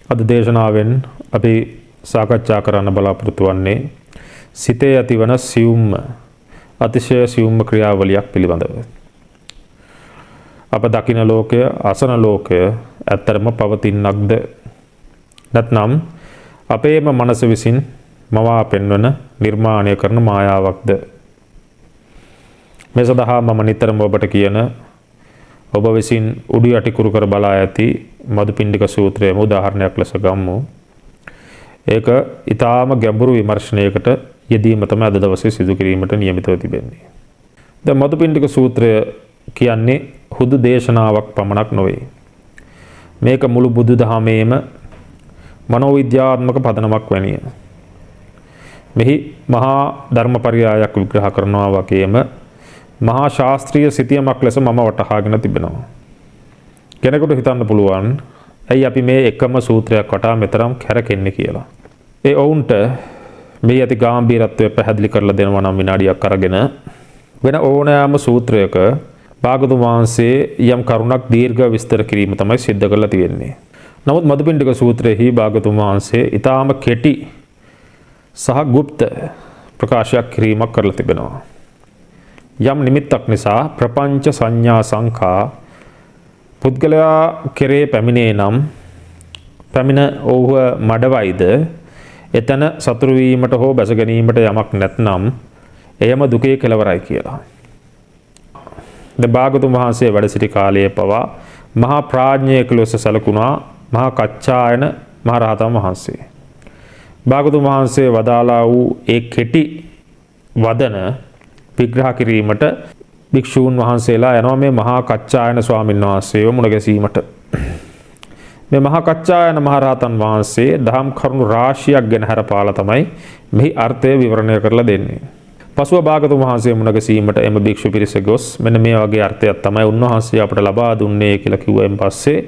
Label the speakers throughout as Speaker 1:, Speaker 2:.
Speaker 1: අද දේශනාවෙන් අපි සාකච්ඡා කරන්න බලාපොරොත්තු වන්නේ සිතේ ඇතිවන සියුම්ම අතිශය සියුම්ම ක්‍රියාවලියක් පිළිබඳව. අප දකින ලෝකය, අසන ලෝකය ඇත්තරම පවතින්නක්ද නැත්නම් අපේම මනස විසින් මවා පෙන්වන නිර්මාණය කරන මායාවක්ද? මේ සඳහා මම නිතරම ඔබට කියන ඔබ විසින් උඩු යටි කුරු කර බලා ඇති මදුපිණ්ඩික සූත්‍රයේම උදාහරණයක් ලෙස ගම්මු. ඒක ඊටාම ගැඹුරු විමර්ශනයකට යෙදීම තමයි අද දවසේ සිදු කිරීමට නියමිතව තිබෙන්නේ. දැන් මදුපිණ්ඩික සූත්‍රය කියන්නේ හුදු දේශනාවක් පමණක් නොවේ. මේක මුළු බුදුදහමේම මනෝවිද්‍යාත්මක පදනමක් වැනිය. මෙහි මහා ධර්මපරියායක් විග්‍රහ කරනවා වගේම මහා ශාස්ත්‍රීය සිතියමක් ලෙස මම වටහාගෙන තිබෙනවා. කෙනෙකුට හිතන්න පුළුවන් ඇයි අපි මේ එකම සූත්‍රයක් වටා මෙතරම් කැරකෙන්නේ කියලා. ඒ ඔවුන්ට මේ ඇති ගැඹීරත්වය පැහැදිලි කරලා දෙනවා නම් විනාඩියක් අරගෙන වෙන ඕනෑම සූත්‍රයක භාගතුන් වහන්සේ යම් කරුණක් දීර්ඝ විස්තර කිරීම තමයි සිද්ධ කරලා තියෙන්නේ. නමුත් මදුපිණ්ඩික සූත්‍රයේහි භාගතුන් වහන්සේ ඊටාම කෙටි සහ গুপ্ত ප්‍රකාශයක් කිරීමක් කරලා තිබෙනවා. යම් නිමිත්තක් නිසා ප්‍රපංච සංඥා සංඛා පුද්ගලයා කෙරේ පැමිණේ නම් පැමිණ ඔහුව මඩවයිද එතන සතුරු වීමට හෝ බැස ගැනීමට යමක් නැත්නම් එයම දුකේ කෙලවරයි කියලා. භාගතුන් වහන්සේ වැඩ සිටි කාලයේ පවා මහා ප්‍රඥයෙකු ලෙස සැලකුණා මහා කච්චායන මහ රහතන් වහන්සේ. භාගතුන් වහන්සේ වදාලා වූ ඒ කෙටි වදන විග්‍රහ කිරීමට භික්ෂූන් වහන්සේලා යනවා මේ මහා කච්චායන ස්වාමීන් වහන්සේව මුණ ගැසීමට. මේ මහා කච්චායන මහ රහතන් වහන්සේ දහම් කරුණු රාශියක් ගැන හරපාලා තමයි මෙහි අර්ථය විවරණය කරලා දෙන්නේ. පසුව භාගතුන් වහන්සේ මුණ ගැසීමට එම භික්ෂු පිරිස ගොස් මෙන්න මේ වගේ අර්ථයක් තමයි උන්වහන්සේ අපට ලබා දුන්නේ කියලා කිව්වෙන් පස්සේ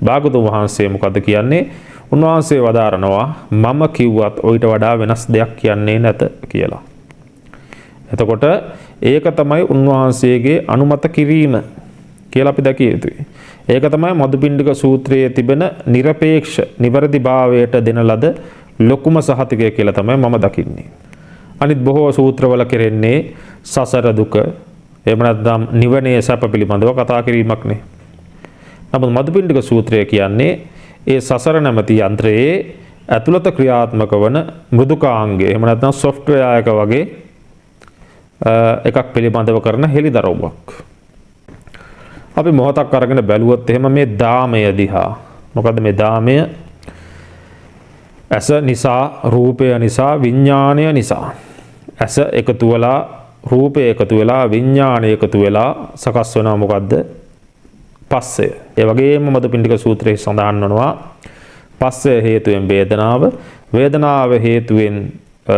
Speaker 1: භාගතුන් වහන්සේ මොකද කියන්නේ? උන්වහන්සේ වදාරනවා මම කිව්වත් ඔయిత වඩා වෙනස් දෙයක් කියන්නේ නැත කියලා. එතකොට ඒක තමයි උන්වහන්සේගේ අනුමත කිරීම කියලා අපි දැකිය යුතුයි. ඒක තමයි මදුපිණ්ඩික සූත්‍රයේ තිබෙන নিরপেক্ষ නිවැරදි භාවයට දෙන ලද ලොකුම සහතිකය කියලා තමයි මම දකින්නේ. අනිත් බොහෝ සූත්‍රවල කෙරෙන්නේ සසර දුක එහෙම නැත්නම් නිවනේ සැප පිළිබඳව කතා කිරීමක් නේ. නමුත් මදුපිණ්ඩික සූත්‍රය කියන්නේ ඒ සසර නැමැති යන්ත්‍රයේ ඇතුළත ක්‍රියාත්මක වන මෘදුකාංගය එහෙම නැත්නම් software එක වගේ එකක් පිළිබඳව කරන හෙළිදරව්වක්. අපි මොහොතක් අරගෙන බැලුවොත් එහෙම මේ දාමය දිහා. මොකද මේ දාමය ඇස නිසා, රූපය නිසා, විඥාණය නිසා. ඇස එකතු වෙලා, රූපය එකතු වෙලා, විඥාණය එකතු වෙලා සකස් වෙනවා මොකද්ද? පස්සය. ඒ වගේම මදුපිණ්ඩික සූත්‍රයේ සඳහන් වෙනවා පස්සය හේතුවෙන් වේදනාව, වේදනාව හේතුවෙන්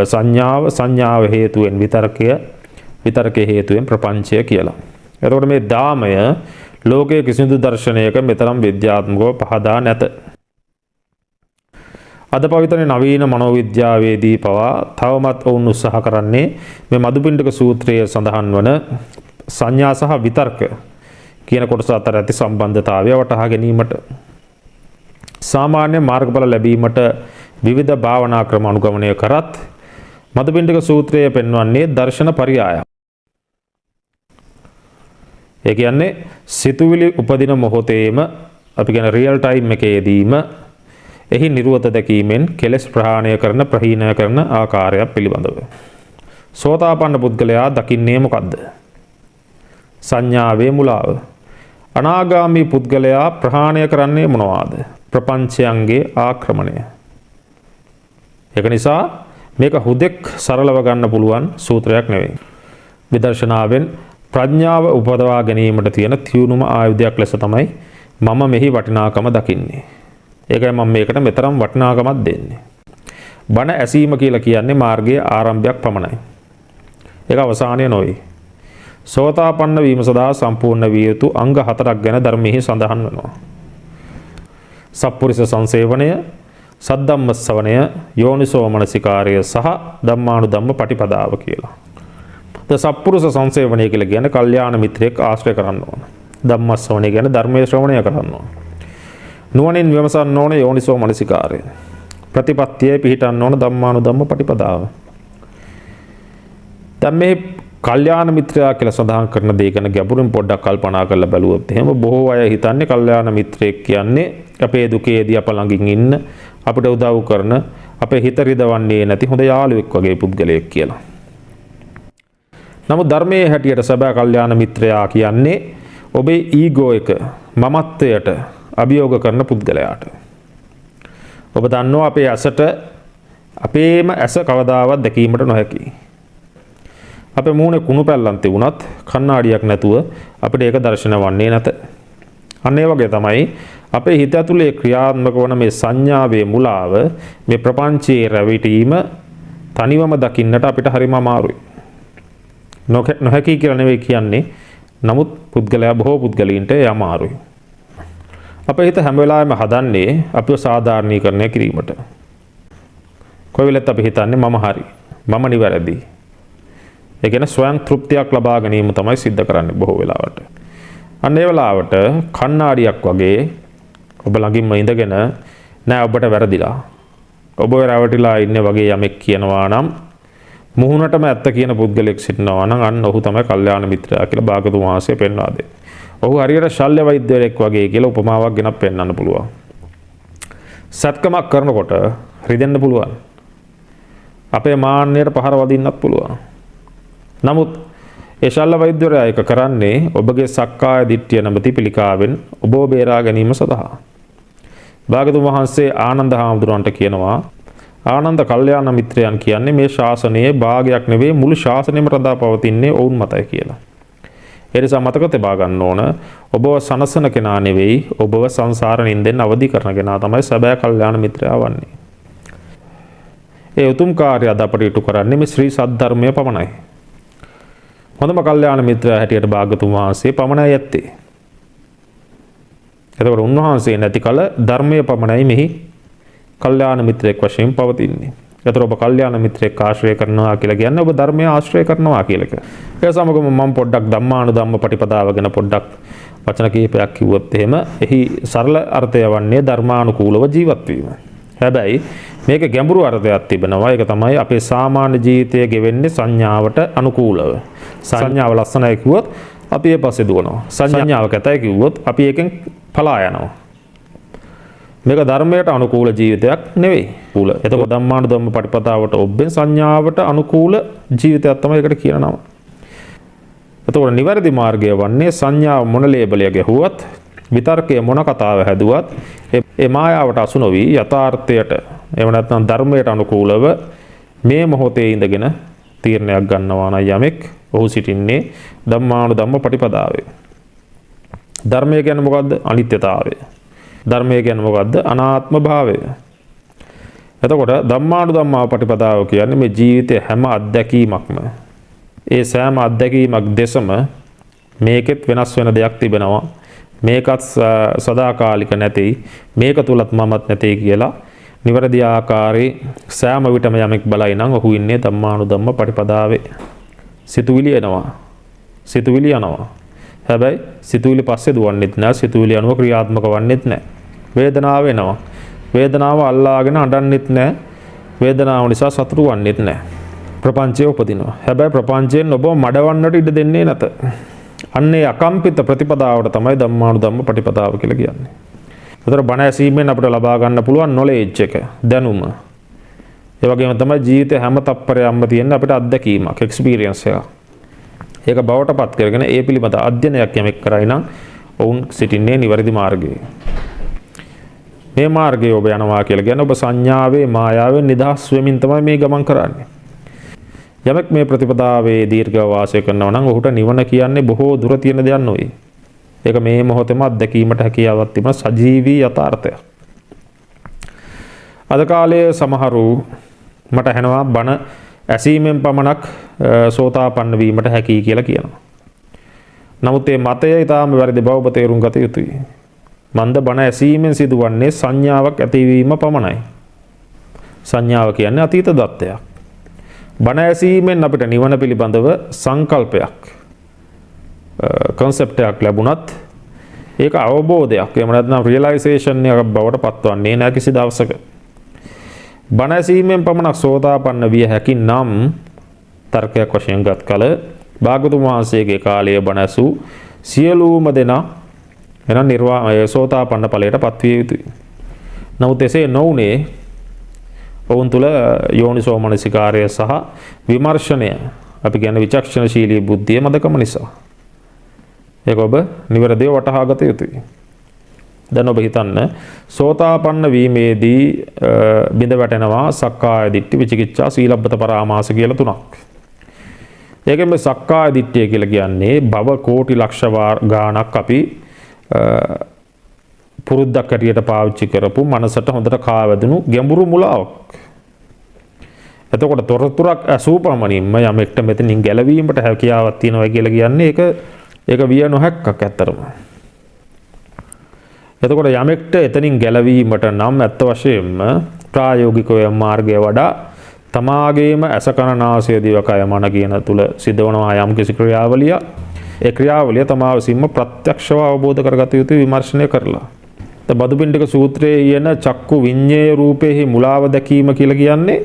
Speaker 1: සංඥාව, සංඥාව හේතුවෙන් විතර්කය, විතර්කයේ හේතුවෙන් ප්‍රපංචය කියලා. එතකොට මේ දාමය ලෝකයේ කිසිදු දර්ශනයක මෙතරම් විද්‍යාත්මකව පහදා නැත. අද පවිත්‍රයේ නවීන මනෝවිද්‍යාවේදී පවා තවමත් ඔවුන් උත්සාහ කරන්නේ මේ මදුපිණ්ඩික සූත්‍රයේ සඳහන් වන සංඥා සහ විතර්ක කියන කොටස අතර ඇති සම්බන්ධතාවය වටහා ගැනීමට. සාමාන්‍ය මාර්ගඵල ලැබීමට විවිධ භාවනා ක්‍රම අනුගමනය කරත් මදුපිණ්ඩික සූත්‍රයේ පෙන්වන්නේ දර්ශන පරියායක්. ඒ කියන්නේ සිතුවිලි උපදින මොහොතේම අපි කියන රියල් ටයිම් එකේදීම එහි නිර්වත දැකීමෙන් කෙලස් ප්‍රහාණය කරන ප්‍රහීණය කරන ආකාරයක් පිළිබඳව. සෝතාපන්න පුද්ගලයා දකින්නේ මොකද්ද? සංඥාවේ මුලාව. අනාගාමී පුද්ගලයා ප්‍රහාණය කරන්නේ මොනවාද? ප්‍රපංචයන්ගේ ආක්‍රමණය. ඒක නිසා මේක හුදෙක් සරලව ගන්න පුළුවන් සූත්‍රයක් නෙවෙයි. විදර්ශනාවෙන් ප්‍රඥාව උපදවා ගැනීමට තියෙන තියුණුම ආයුධයක් ලෙස තමයි මම මෙහි වටිනාකම දකින්නේ. ඒකයි මම මේකට මෙතරම් වටිනාකමක් දෙන්නේ. බණ ඇසීම කියලා කියන්නේ මාර්ගයේ ආරම්භයක් පමණයි. ඒක අවසානය නොවේ. සෝතාපන්න වීම සඳහා සම්පූර්ණ විය යුතු අංග 4ක් ගැන ධර්මයේ සඳහන් වෙනවා. සප්පුරිස සංසේවණය, සද්ධම්ම ශ්‍රවණය, යෝනිසෝ මනසිකාරය සහ ධම්මානුධම්ම පටිපදාව කියලා. සප්පුරුෂ සංසේවණය කියලා කියන්නේ කල්යාණ මිත්‍රයෙක් ආශ්‍රය කරන්න ඕන. ධම්ම ශ්‍රවණය කියන්නේ ධර්මයේ ශ්‍රවණය කරන්න ඕන. නුවණින් විමසන්න ඕන යෝනිසෝ මනසිකාරය. ප්‍රතිපත්තියේ පිහිටන්න ඕන ධම්මානුධම්ම පටිපදාව. දැන් මේ කල්යාණ මිත්‍රයා කියලා සඳහන් කරන දේ ගැන ගැඹුරින් පොඩ්ඩක් කල්පනා කරලා බලුවොත් එහෙම බොහෝ අය හිතන්නේ කල්යාණ මිත්‍රයෙක් කියන්නේ අපේ දුකේදී අප ළඟින් ඉන්න අපිට උදව් කරන අපේ හිත රිදවන්නේ නැති හොඳ යාළුවෙක් වගේ පුද්ගලයෙක් කියලා. නමුත් ධර්මයේ හැටියට සබෑ කල්යාණ මිත්‍රයා කියන්නේ ඔබේ ඊගෝ එක මමත්වයට අභියෝග කරන පුද්ගලයාට. ඔබ දන්නවා අපේ ඇසට අපේම ඇස කවදාවත් දැකීමට නොහැකි. අපේ මූණේ කුණු පැල්ලම් තිබුණත් කණ්ණාඩියක් නැතුව අපිට ඒක දර්ශන වන්නේ නැත. අන්න ඒ වගේ තමයි අපේ හිත ඇතුලේ ක්‍රියාත්මක වන මේ සංඥාවේ මුලාව මේ ප්‍රපංචයේ රැවටීම තනිවම දකින්නට අපිට හරිම අමාරුයි. නොහැකි කියලා නෙවෙයි කියන්නේ. නමුත් පුද්ගලයා බොහෝ පුද්ගලයින්ට ඒ අමාරුයි. අපේ හිත හැම වෙලාවෙම හදන්නේ අපිව සාධාරණීකරණය කිරීමට. කොයි වෙලෙත් අපි හිතන්නේ මම හරි. මම නිවැරදි. ඒ කියන්නේ ස්වයං තෘප්තියක් ලබා ගැනීම තමයි සිද්ධ කරන්නේ බොහෝ වෙලාවට. අන්න ඒ වෙලාවට කණ්ණාඩියක් වගේ ඔබ ළඟින්ම ඉඳගෙන නෑ ඔබට වැරදිලා. ඔබ රැවටිලා ඉන්නේ වගේ යමෙක් කියනවා නම් මුහුණටම ඇත්ත කියන පුද්ගලෙක් සිටිනවා නම් අන්න ඔහු තමයි කල්යාණ මිත්‍රයා කියලා භාගතුන් වහන්සේ පෙන්වා දෙන්නේ. ඔහු හරියට ශල්‍ය වෛද්‍යවරයෙක් වගේ කියලා උපමාවක් ගෙනත් පෙන්වන්න පුළුවන්. සත්කමක් කරනකොට රිදෙන්න පුළුවන්. අපේ මාන්නයට පහර වදින්නත් පුළුවන්. නමුත් ඒ ශල්‍ය වෛද්‍යවරයා එක කරන්නේ ඔබගේ සක්කාය දිට්ඨිය නැමැති පිළිකාවෙන් ඔබව බේරා ගැනීම සඳහා. භාගතුන් වහන්සේ ආනන්ද හාමුදුරන්ට කියනවා ආනන්ද කල්යාණ මිත්‍රයන් කියන්නේ මේ ශාසනයේ භාගයක් නෙවෙයි මුළු ශාසනයම රඳා පවතින්නේ ඔවුන් මතයි කියලා. ඒ නිසා මතක තබා ගන්න ඕන ඔබව සනසන කෙනා නෙවෙයි ඔබව සංසාර නින්දෙන් අවදි කරන කෙනා තමයි සැබෑ කල්යාණ මිත්‍රයා වන්නේ. ඒ උතුම් කාර්යය අද අපට ඉටු කරන්නේ මේ ශ්‍රී සද්ධර්මය පමණයි. හොඳම කල්යාණ මිත්‍රයා හැටියට භාගතුන් වහන්සේ පමණයි ඇත්තේ. එතකොට උන්වහන්සේ නැති කල ධර්මයේ පමණයි මෙහි කල්යාණ මිත්‍රයෙක් වශයෙන් පවතින්නේ. එතකොට ඔබ කල්යාණ මිත්‍රයෙක් ආශ්‍රය කරනවා කියලා කියන්නේ ඔබ ධර්මය ආශ්‍රය කරනවා කියලා එක. ඒ සමගම මම පොඩ්ඩක් ධම්මානුධම්ම පටිපදාව ගැන පොඩ්ඩක් වචන කිහිපයක් කිව්වොත් එහෙම එහි සරල අර්ථය වන්නේ ධර්මානුකූලව ජීවත් වීම. හැබැයි මේක ගැඹුරු අර්ථයක් තිබෙනවා. ඒක තමයි අපේ සාමාන්‍ය ජීවිතය ගෙවෙන්නේ සංඥාවට අනුකූලව. සංඥාව ලස්සනයි කිව්වොත් අපි ඒ පස්සේ දුවනවා. සංඥාව කැතයි කිව්වොත් අපි ඒකෙන් පලා යනවා. මේක ධර්මයට අනුකූල ජීවිතයක් නෙවෙයි. එතකොට ධම්මානුධම්ම පටිපදාවට ඔබෙන් සංඥාවට අනුකූල ජීවිතයක් තමයි ඒකට කියන නම. එතකොට නිවැරදි මාර්ගය වන්නේ සංඥාව මොන ලේබලය ගැහුවත් විතර්කයේ මොන කතාව හැදුවත් ඒ මායාවට අසු නොවි යථාර්ථයට එහෙම නැත්නම් ධර්මයට අනුකූලව මේ මොහොතේ ඉඳගෙන තීරණයක් ගන්නවා නම් යමෙක් ඔහු සිටින්නේ ධම්මානුධම්ම පටිපදාවේ. ධර්මය කියන්නේ මොකද්ද? අනිත්‍යතාවය. ධර්මය කියන්නේ මොකද්ද? අනාත්ම භාවය. එතකොට ධම්මානුධම්ම පටිපදාව කියන්නේ මේ ජීවිතයේ හැම අත්දැකීමක්ම ඒ සෑම අත්දැකීමක් දෙසම මේකෙත් වෙනස් වෙන දෙයක් තිබෙනවා. මේකත් සදාකාලික නැති, මේක තුලත් මමත් නැති කියලා නිවැරදි ආකාරයේ සෑම විටම යමෙක් බලයි නම් ඔහු ඉන්නේ ධම්මානුධම්ම පටිපදාවේ. සිතුවිලි එනවා. සිතුවිලි යනවා. හැබැයි සිතුවිලි පස්සේ දුවන්නෙත් නෑ. සිතුවිලි අනුව ක්‍රියාත්මක වන්නෙත් නෑ. වේදනාව එනවා. වේදනාව අල්ලාගෙන අඬන්නෙත් නෑ. වේදනාව නිසා සතුටු වන්නෙත් නෑ. ප්‍රපංචය උපදිනවා. හැබැයි ප්‍රපංචයෙන් ඔබ මඩවන්නට ඉඩ දෙන්නේ නැත. අන්නේ අකම්පිත ප්‍රතිපදාවට තමයි ධම්මානුධම්ම පටිපදාව කියලා කියන්නේ. ඒතර බණ ඇසීමෙන් අපිට ලබා ගන්න පුළුවන් නොලෙජ් එක, දැනුම. ඒ වගේම තමයි ජීවිතේ හැම තප්පරයක්ම තියෙන අපිට අත්දැකීමක්, එක්ස්පීරියන්ස් එකක්. ඒක බවට පත් කරගෙන ඒ පිළිබඳ අධ්‍යයනයක් යමෙක් කරයි නම් ඔවුන් සිටින්නේ නිවැරදි මාර්ගයේ. මේ මාර්ගයේ ඔබ යනවා කියලා කියන්නේ ඔබ සංඥාවේ මායාවෙන් නිදහස් වෙමින් තමයි මේ ගමන් කරන්නේ. යමෙක් මේ ප්‍රතිපදාවේ දීර්ඝව වාසය කරනවා නම් ඔහුට නිවන කියන්නේ බොහෝ දුර තියෙන දෙයක් නෙවෙයි. ඒක මේ මොහොතේම අත්දැකීමට හැකියාවක් තිබෙන සජීවී යථාර්ථයක්. අද කාලයේ සමහරු මට ඇහෙනවා බණ ඇසීමෙන් පමණක් සෝතාපන්න වීමට හැකියි කියලා කියනවා. නමුත් මේ මතය ඊටාම වැරදි බව ඔබ තේරුම් ගත යුතුයි. මන්ද බණ ඇසීමෙන් සිදුවන්නේ සංඥාවක් ඇතිවීම පමණයි. සංඥාව කියන්නේ අතීත දත්තයක්. බණ ඇසීමෙන් අපිට නිවන පිළිබඳව සංකල්පයක්, concept එකක් ලැබුණත් ඒක අවබෝධයක්. එහෙම නැත්නම් රියලයිසේෂන් එකක් බවට පත්වන්නේ නැහැ කිසි දවසක. බණ ඇසීමෙන් පමණක් සෝතාපන්න විය හැකි නම් තර්කයක් වශයෙන් ගත් කල භාගතුන් වහන්සේගේ කාලයේ බණ ඇසූ සියලුම දෙනා එනම් සෝතාපන්න ඵලයට පත්විය යුතුයි. නමුත් එසේ නොවුනේ ඔවුන් තුළ යෝනිසෝ මනසිකාරය සහ විමර්ශනය අපි කියන්නේ විචක්ෂණශීලී බුද්ධිය මදකම නිසා. ඒක ඔබ නිවැරදිව වටහා ගත යුතුයි. දැන් ඔබ හිතන්න සෝතාපන්න වීමේදී බිඳ වැටෙනවා සක්කාය දිට්ඨි විචිකිච්ඡා සීලබ්බත පරාමාස කියලා තුනක්. ඒකෙන් මේ සක්කාය දිට්ඨිය කියලා කියන්නේ භව කෝටි ලක්ෂ ගාණක් අපි පුරුද්දක් ඇටියට පාවිච්චි කරපු මනසට හොඳට කාවැදුණු ගැඹුරු මුලාවක්. එතකොට තොරතුරක් ඇසූ පමණින්ම යමෙක්ට මෙතනින් ගැලවීමට හැකියාවක් තියෙනවා කියලා කියන්නේ ඒක විය නොහැක්කක් ඇත්තරම. එතකොට යමෙක්ට එතනින් ගැලවීමට නම් ඇත්ත වශයෙන්ම ප්‍රායෝගිකව මාර්ගය වඩා තමාගේම ඇස කන නාසය දිවකය මන කියන තුල සිදුවනවා යම් කිසි ක්‍රියාවලිය. ඒ ක්‍රියාවලිය තමා විසින්ම ප්‍රත්‍යක්ෂව අවබෝධ කරගත යුතු විමර්ශනය කරලා. බදුපිණ්ඩික සූත්‍රයේ යන චක්කු විඤ්ඤේ රූපේහි මුලාව දැකීම කියලා කියන්නේ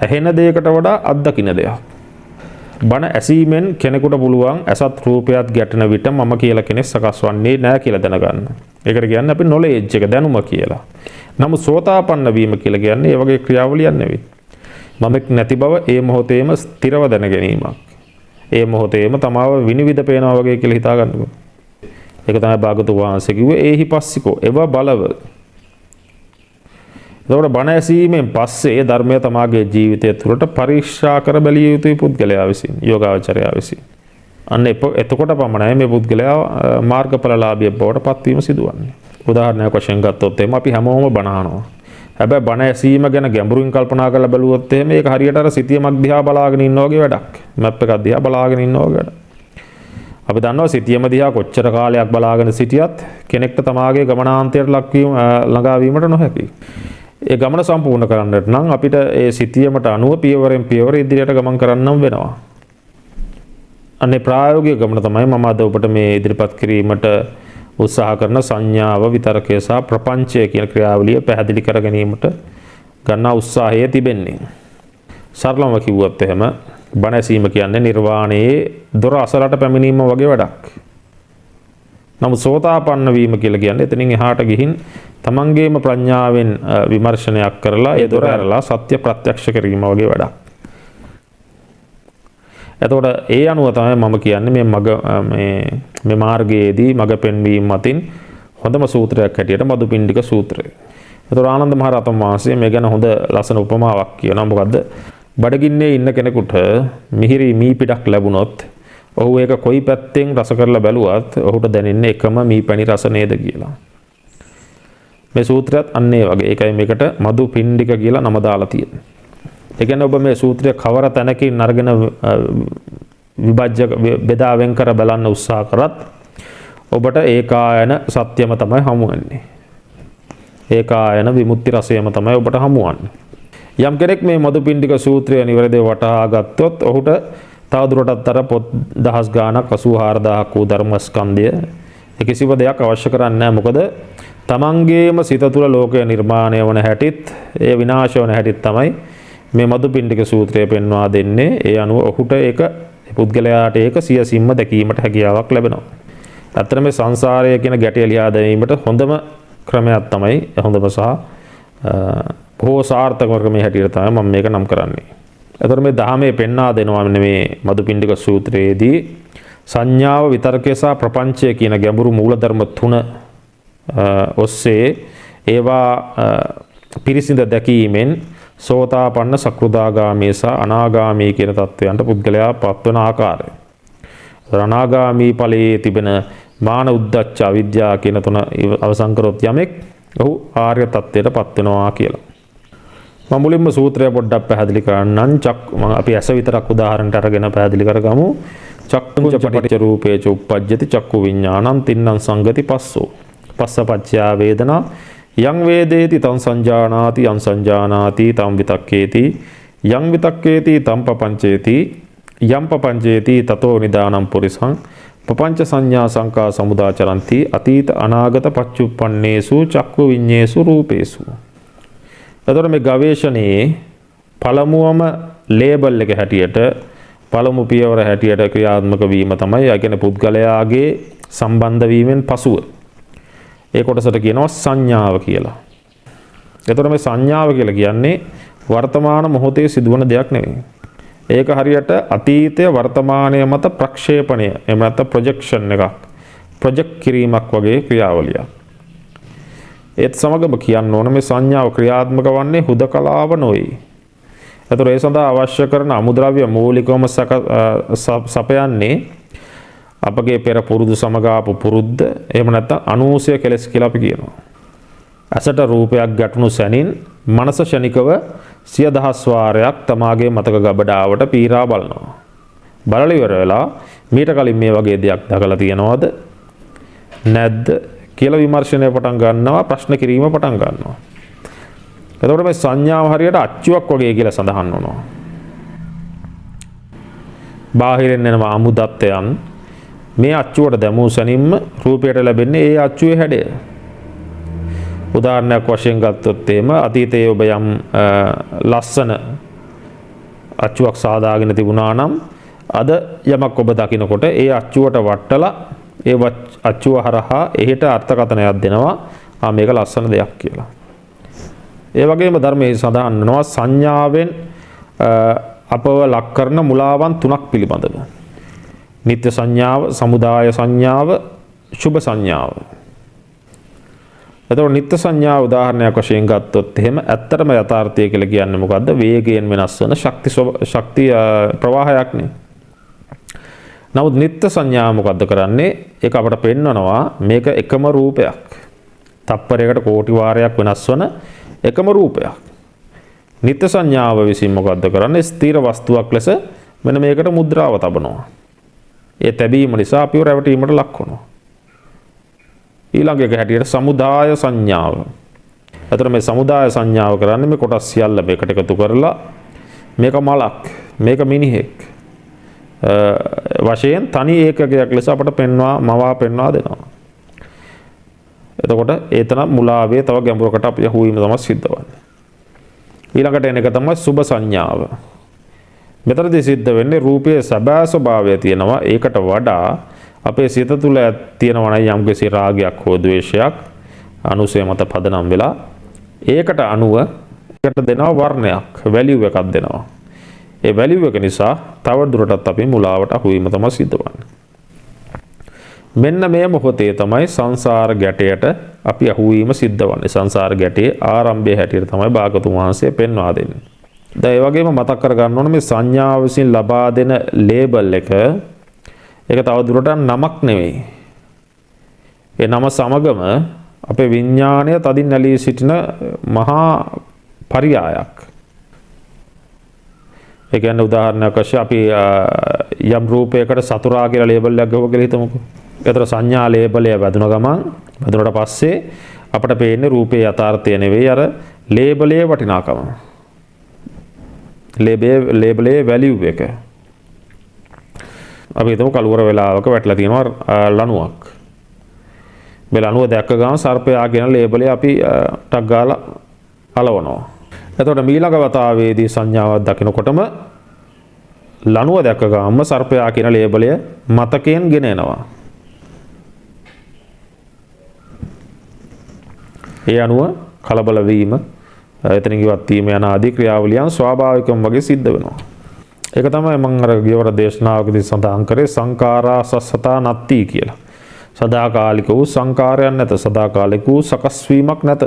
Speaker 1: ඇහෙන දෙයකට වඩා අත්දකින්න දෙයක්. බණ ඇසීමෙන් කෙනෙකුට පුළුවන් ඇසත් රූපයත් ගැටෙන විට මම කියලා කෙනෙක් සකස් වන්නේ නැහැ කියලා දැනගන්න. ඒකට කියන්නේ අපි නොලෙජ් එක දැනුම කියලා. නමුත් සෝතාපන්න වීම කියලා කියන්නේ ඒ වගේ ක්‍රියාවලියක් නෙවෙයි. මමෙක් නැති බව ඒ මොහොතේම ස්ථිරව දැන ගැනීමක්. ඒ මොහොතේම තමාව විනිවිද පේනවා වගේ කියලා හිතා ගන්නකො. ඒක තමයි භාගතුන් වහන්සේ කිව්වේ ඒහි පස්සිකෝ එව බලව. එතකොට බණ ඇසීමෙන් පස්සේ ධර්මය තමාගේ ජීවිතය තුළට පරීක්ෂා කර බැලිය යුතුයි පුද්ගලයා විසින්, යෝගාවචරයා විසින්. අන්න එතකොට පමණයි මේ පුද්ගලයා මාර්ගඵලලාභියෙක් බවට පත්වීම සිදුවන්නේ. උදාහරණයක් වශයෙන් ගත්තොත් එහෙම අපි හැමෝම බණ අහනවා. හැබැයි බණ ඇසීම ගැන ගැඹුරින් කල්පනා කරලා බැලුවොත් එහෙම ඒක හරියට අර සිතියමක් දිහා බලාගෙන ඉන්නා වගේ වැඩක්. මැප් එකක් දිහා බලාගෙන ඉන්නා වගේ වැඩක්. අපි දන්නවා සිතියම දිහා කොච්චර කාලයක් බලාගෙන සිටියත් කෙනෙක්ට තමාගේ ගමනාන්තයට ළඟා වීමට නොහැකියි. ඒ ගමන සම්පූර්ණ කරන්නට නම් අපිට ඒ සිතියමට අනුව පියවරෙන් පියවර ඉදිරියට ගමන් කරන්නම වෙනවා. අනේ ප්‍රායෝගික ගමන තමයි මම අද ඔබට මේ ඉදිරිපත් කිරීමට උත්සාහ කරන සංඥාව විතරකය සහ ප්‍රපංචය කියන ක්‍රියාවලිය පැහැදිලි කර ගැනීමට ගන්නා උත්සාහය තිබෙන්නේ. සරලවම කිව්වොත් එහෙම බණ ඇසීම කියන්නේ නිර්වාණයේ දොර අසලට පැමිණීම වගේ වැඩක්. නමුත් සෝතාපන්න වීම කියලා කියන්නේ එතනින් එහාට ගිහින් තමන්ගේම ප්‍රඥාවෙන් විමර්ශනයක් කරලා ඒ දොර ඇරලා සත්‍ය ප්‍රත්‍යක්ෂ කිරීම වගේ වැඩක්. එතකොට ඒ අනුව තමයි මම කියන්නේ මේ මාර්ගයේදී මඟ පෙන්වීම මතින් හොඳම සූත්‍රයක් හැටියට මදුපිණ්ඩික සූත්‍රය. එතකොට ආනන්ද මහ රහතන් වහන්සේ මේ ගැන හොඳ ලස්සන උපමාවක් කියනවා. මොකද්ද? බඩගින්නේ ඉන්න කෙනෙකුට මිහිරි මී පිටක් ලැබුණොත් ඔහු ඒක කොයි පැත්තෙන් රස කරලා බැලුවත් ඔහුට දැනෙන්නේ එකම මී පැණි රස නේද කියලා. මේ සූත්‍රයත් අන්න ඒ වගේ. ඒකයි මේකට මදුපිණ්ඩික කියලා නම දාලා තියෙන්නේ. ඒ කියන්නේ ඔබ මේ සූත්‍රය කවර තැනකින් අරගෙන විභජ්‍ය බෙදා වෙන් කර බලන්න උත්සාහ කරත් ඔබට ඒකායන සත්‍යම තමයි හමු වෙන්නේ. ඒකායන විමුක්ති රසයම තමයි ඔබට හමු වන්නේ. යම් කෙනෙක් මේ මදුපිණ්ඩික සූත්‍රය නිවැරදිව වටහා ගත්තොත් ඔහුට තවදුරටත් අර පොත් දහස් ගාණක් 84000ක් වූ ධර්මස්කන්ධය කිසිම දෙයක් අවශ්‍ය කරන්නේ නැහැ. මොකද තමන්ගේම සිත තුළ ලෝකය නිර්මාණය වන හැටිත් ඒ විනාශ වන හැටිත් තමයි මේ මදුපිණ්ඩික සූත්‍රය පෙන්වා දෙන්නේ. ඒ අනුව ඔහුට ඒක පුද්ගලයාට ඒක සියසින්ම දැකීමට හැකියාවක් ලැබෙනවා. ඇත්තට මේ සංසාරය කියන ගැටය ලියා දැමීමට හොඳම ක්‍රමයක් තමයි හොඳම සහ බොහෝ සාර්ථක ක්‍රමයේ හැටියට තමයි මම මේක නම් කරන්නේ. එතකොට මේ ධර්මයේ පෙන්වා දෙනවා මේ මදුපිණ්ඩික සූත්‍රයේදී සංඥාව විතර්කය සහ ප්‍රපංචය කියන ගැඹුරු මූලධර්ම තුන ඔස්සේ ඒවා පිරිසිඳ දැකීමෙන් සෝතාපන්න සකෘදාගාමී සහ අනාගාමී කියන තත්වයන්ට පුද්ගලයා පත්වන ආකාරය. අනාගාමී ඵලයේ තිබෙන මාන උද්දච්ච අවිද්‍යාව කියන තුන අවසන් කරොත් යමෙක් ඔහු ආර්ය තත්වයට පත් වෙනවා කියලා. මම මුලින්ම සූත්‍රය පොඩ්ඩක් පැහැදිලි කරන්නම්. අපි ඇස විතරක් උදාහරණයක් අරගෙන පැහැදිලි කරගමු. චක්කුංච පටිච්ච රූපේච උප්පජ්ජති චක්කු විඥානං තින්නම් සංගති පස්සෝ. පස්සපච්චයා වේදනා යං වේදේති තං සංජානාති යං සංජානාති තං විතක්කේති යං විතක්කේති තං පපංචේති යං පපංචේති තතෝ නිදානම් පුරිසං පపංච සංඥා සංකා සමුදාචරಂತಿ අතීත අනාගත පච්චුප්පන්නේසු චක්කු විඤ්ඤේසු රූපේසු. එතකොට මේ ගවේෂණයේ පළමුවම ලේබල් එක හැටියට පළමු පියවර හැටියට ක්‍රියාත්මක වීම තමයි ඒ කියන්නේ පුද්ගලයාගේ සම්බන්ධ වීමෙන් පසුව ඒ කොටසට කියනවා සංඥාව කියලා. එතකොට මේ සංඥාව කියලා කියන්නේ වර්තමාන මොහොතේ සිදුවන දෙයක් නෙවෙයි. ඒක හරියට අතීතය වර්තමානය මත ප්‍රක්ෂේපණය එහෙම නැත්නම් ප්‍රොජෙක්ෂන් එකක් ප්‍රොජෙක්ට් කිරීමක් වගේ ක්‍රියාවලියක්. ඒත් සමගම කියන්න ඕන මේ සංඥාව ක්‍රියාත්මක වන්නේ හුදකලාව නොවේ. එතකොට ඒ සඳහා අවශ්‍ය කරන අමුද්‍රව්‍ය මූලිකවම සපයන්නේ අපගේ පෙර පුරුදු සමග ආපු පුරුද්ද එහෙම නැත්නම් අනූසය කෙලස් කියලා අපි කියනවා. ඇසට රූපයක් ගැටුණු සැනින් මනස ශනිකව 10000 වාරයක් තමාගේ මතක ගබඩාවට පීරා බලනවා. බලලා ඉවර වෙලා මීට කලින් මේ වගේ දෙයක් දැකලා තියෙනවද නැද්ද කියලා විමර්ශනය පටන් ගන්නවා ප්‍රශ්න කිරීම පටන් ගන්නවා. එතකොට මේ සංඥාව හරියට අච්චුවක් වගේ කියලා සඳහන් වෙනවා. බාහිරින් එන අමුදත්තයන් මේ අච්චුවට දැමූ සැනින්ම රූපයට ලැබෙන්නේ ඒ අච්චුවේ හැඩය. උදාහරණයක් වශයෙන් ගත්තොත් එහෙම අතීතයේ ඔබ යම් ලස්සන අච්චුවක් සාදාගෙන තිබුණා නම් අද යමක් ඔබ දකිනකොට ඒ අච්චුවට වටලා ඒ අච්චුව හරහා එහෙට අර්ථකථනයක් දෙනවා මේක ලස්සන දෙයක් කියලා. ඒ වගේම ධර්මයේ සඳහන් වෙනවා සංඥාවෙන් අපව ලක් කරන මුලාවන් තුනක් පිළිබඳව. නිත්‍ය සංඥාව, සමුදාය සංඥාව, සුභ සංඥාව. එතකොට නිත්‍ය සංඥා උදාහරණයක් වශයෙන් ගත්තොත් එහෙම ඇත්තටම යථාර්ථය කියලා කියන්නේ මොකද්ද? වේගයෙන් වෙනස් වෙන ශක්තිය ප්‍රවාහයක් නේ. නමුත් නිත්‍ය සංඥා මොකද්ද කරන්නේ? ඒක අපට පෙන්වනවා මේක එකම රූපයක්. තප්පරයකට කෝටි වාරයක් වෙනස් වෙන එකම රූපයක්. නිත්‍ය සංඥාව විසින් මොකද්ද කරන්නේ? ස්ථිර වස්තුවක් ලෙස මෙන්න මේකට මුද්‍රාව තබනවා. ඒ තැබීම නිසා අපිව රැවටීමට ලක් වෙනවා. ඊළඟ එක හැටියට සමුදාය සංඥාව. එතකොට මේ සමුදාය සංඥාව කරන්නේ මේ කොටස් සියල්ල මේකට එකතු කරලා මේක මලක්, මේක මිනිහෙක් වශයෙන් තනි ඒකකයක් ලෙස අපට මවා පෙන්වා දෙනවා. එතකොට ඒතන මුලාවේ තව ගැඹුරකට අපි යහු වීම තමයි සිද්ධ වෙන්නේ. ඊළඟට එන එක තමයි සුභ සංඥාව. මෙතනදී සිද්ධ වෙන්නේ රූපයේ සබෑ ස්වභාවය තියෙනවා. ඒකට වඩා අපේ සිත තුළ තියෙනවා නම් යම්කිසි රාගයක් හෝ ද්වේෂයක් අනුසය මත පදනම් වෙලා ඒකට අනුව ඒකට දෙනවා වර්ණයක්, වැලියු එකක් දෙනවා. ඒ වැලියු එක නිසා තව දුරටත් අපි මුලාවට අහු වීම තමයි සිද්ධ වෙන්නේ. මෙන්න මේ මොහොතේ තමයි සංසාර ගැටයට අපි අහු වීම සිද්ධ වෙන්නේ. සංසාර ගැටේ ආරම්භය හැටියට තමයි භාගතුන් වහන්සේ පෙන්වා දෙන්නේ. දැන් ඒ වගේම මතක් කර ගන්න ඕනේ මේ සංඥාව විසින් ලබා දෙන ලේබල් එක ඒක තව දුරටත් නමක් නෙවෙයි. ඒ නම සමගම අපේ විඥාණය තදින් නැලී සිටින මහා පරියායක්. ඒ කියන්නේ උදාහරණයක් වශයෙන් අපි යම් රූපයකට සතුරා කියලා ලේබල් එකක් ගහුවා කියලා හිතමුකෝ. ඒතර සංඥා ලේබලය වැදුන ගමන් වැදුනට පස්සේ අපට පේන්නේ රූපේ යථාර්ථය නෙවෙයි අර ලේබලයේ වටිනාකම. ලේබලයේ වැලියු එක. අපි හිතමු කලුවර වෙලාවක වැටලා තියෙනවා ලණුවක්. මේ ලණුව දැක්ක ගමන් සර්පයා කියන ලේබලේ අපි ටක් ගාලා අලවනවා. එතකොට ඊළඟ වතාවේදී සංඥාවක් දකිනකොටම ලණුව දැක්ක ගමන්ම සර්පයා කියන ලේබලය මතකයෙන් ගෙන එනවා. ඒ අනුව කලබල වීම, එතනින් ඉවත් වීම යන ආදී ක්‍රියාවලියන් ස්වාභාවිකවම වගේ සිද්ධ වෙනවා. ඒක තමයි මම අර ගියවර දේශනාවකදී සඳහන් කරේ සංඛාරා සස්සතා නත්ති කියලා. සදාකාලික වූ සංඛාරයක් නැත, සදාකාලික වූ සකස් වීමක් නැත.